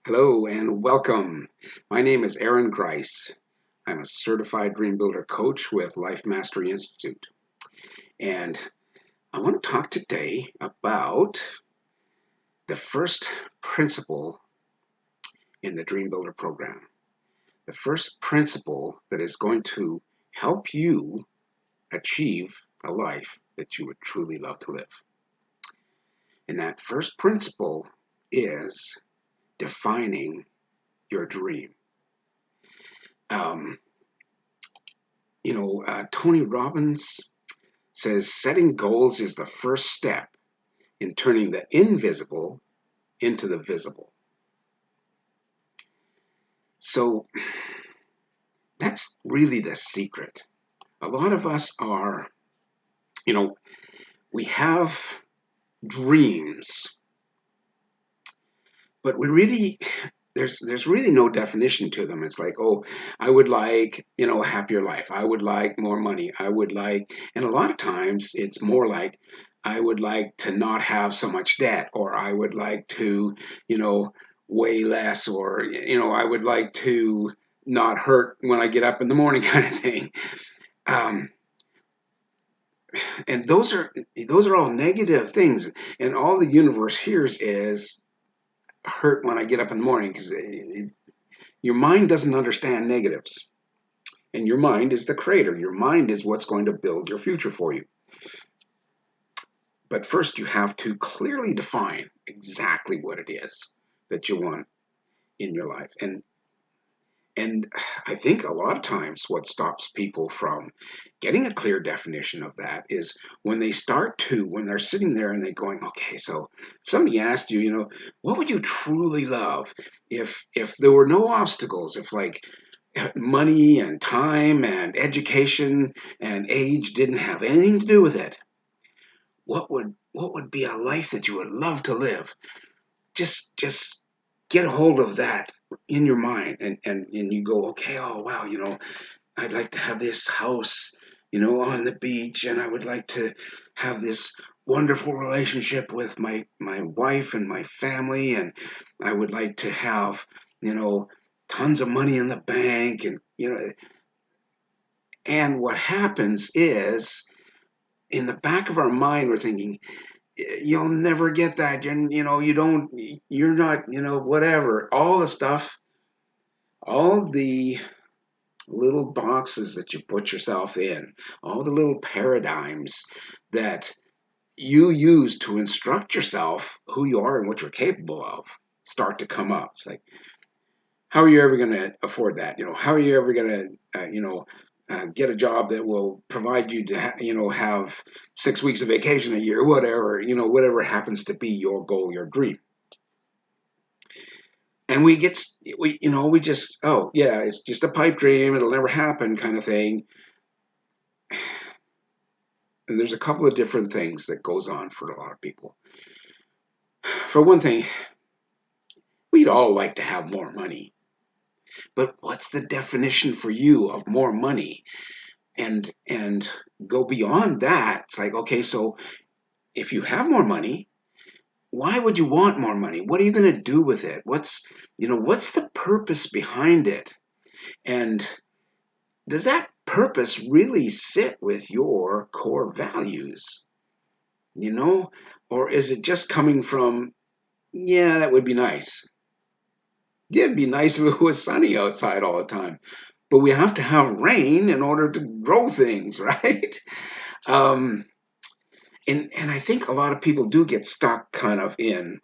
Hello and welcome. My name is Aaron Grice. I'm a certified dream builder coach with Life Mastery Institute. And I want to talk today about the first principle in the Dream Builder program. The first principle that is going to help you achieve a life that you would truly love to live. And that first principle is defining your dream. Um, Tony Robbins says setting goals is the first step in turning the invisible into the visible. So that's really the secret. A lot of us are, you know, we have dreams, but there's really no definition to them. It's like, oh, I would like, a happier life. I would like more money. I would like, and a lot of times it's more like, I would like to not have so much debt, or I would like to, weigh less, or, I would like to not hurt when I get up in the morning kind of thing. Um, and those are all negative things. And all the universe hears is hurt when I get up in the morning because your mind doesn't understand negatives. And your mind is the creator. Your mind is what's going to build your future for you. But first, you have to clearly define exactly what it is that you want in your life. And I think a lot of times what stops people from getting a clear definition of that is when they're sitting there and they're going, okay, so if somebody asked you, what would you truly love if there were no obstacles, if like money and time and education and age didn't have anything to do with it, what would be a life that you would love to live? Just get a hold of that in your mind, and you go, okay, oh wow, I'd like to have this house, on the beach, and I would like to have this wonderful relationship with my wife and my family, and I would like to have, tons of money in the bank, and what happens is in the back of our mind we're thinking, you'll never get that. You're not, whatever. All the stuff, all the little boxes that you put yourself in, all the little paradigms that you use to instruct yourself who you are and what you're capable of start to come up. It's like, how are you ever going to afford that? How are you ever going to, get a job that will provide you to, have 6 weeks of vacation a year, whatever, whatever happens to be your goal, your dream. And we just, oh yeah, it's just a pipe dream. It'll never happen kind of thing. And there's a couple of different things that goes on for a lot of people. For one thing, we'd all like to have more money, but what's the definition for you of more money? And go beyond that. It's like, okay, so if you have more money, why would you want more money? What are you going to do with it? What's the purpose behind it? And does that purpose really sit with your core values? Or is it just coming from, yeah, that would be nice. Yeah, it'd be nice if it was sunny outside all the time. But we have to have rain in order to grow things, right? Um, and I think a lot of people do get stuck kind of in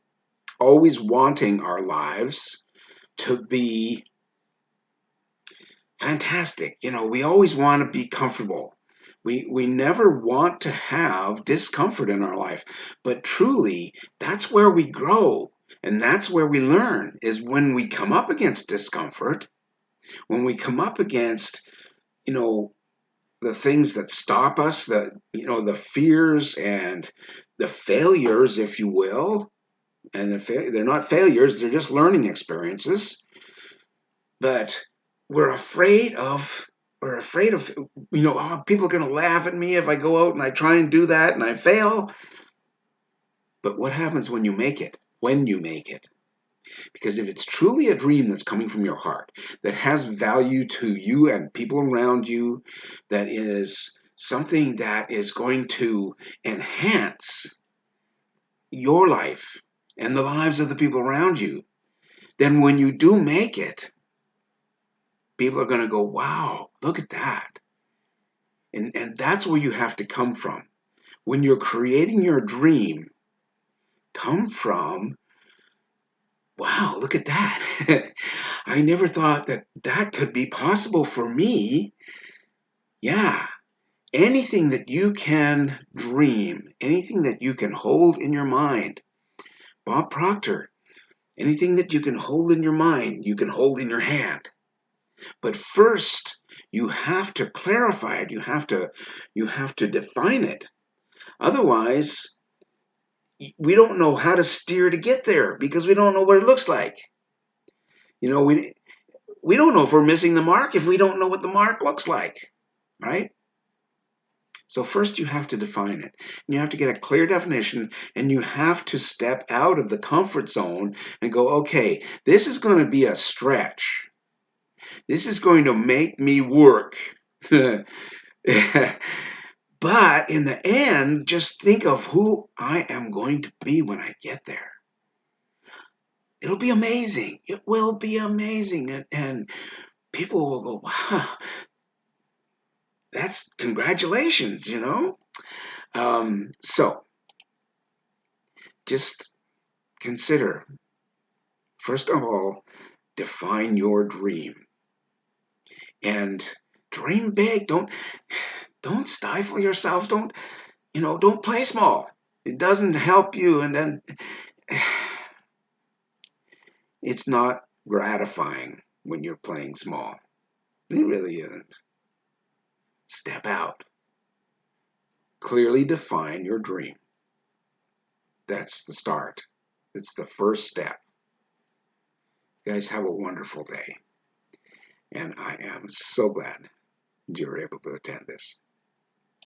always wanting our lives to be fantastic. We always want to be comfortable. We never want to have discomfort in our life. But truly, that's where we grow. And that's where we learn is when we come up against discomfort, when we come up against, you know, the things that stop us, the fears and the failures, if you will, and they're not failures, they're just learning experiences. But we're afraid of oh, people are going to laugh at me if I go out and I try and do that and I fail. But what happens when you make it? When you make it? Because if it's truly a dream that's coming from your heart, that has value to you and people around you, that is something that is going to enhance your life and the lives of the people around you, then when you do make it, people are going to go, wow, look at that. And that's where you have to come from. When you're creating your dream, come from, wow, look at that. I never thought that that could be possible for me. Yeah, anything that you can dream, anything that you can hold in your mind, Bob Proctor, anything that you can hold in your mind, you can hold in your hand. But first, you have to clarify it. You have to define it. Otherwise, we don't know how to steer to get there because we don't know what it looks like. You know, we don't know if we're missing the mark if we don't know what the mark looks like, right? So first you have to define it. And you have to get a clear definition, and you have to step out of the comfort zone and go, okay, this is going to be a stretch. This is going to make me work. But in the end, just think of who I am going to be when I get there. It'll be amazing. It will be amazing. And people will go, wow, that's congratulations, you know? So just consider, first of all, define your dream and dream big. Don't stifle yourself. Don't play small. It doesn't help you, and then it's not gratifying when you're playing small. It really isn't. Step out. Clearly define your dream. That's the start. It's the first step. You guys have a wonderful day. And I am so glad you're able to attend this.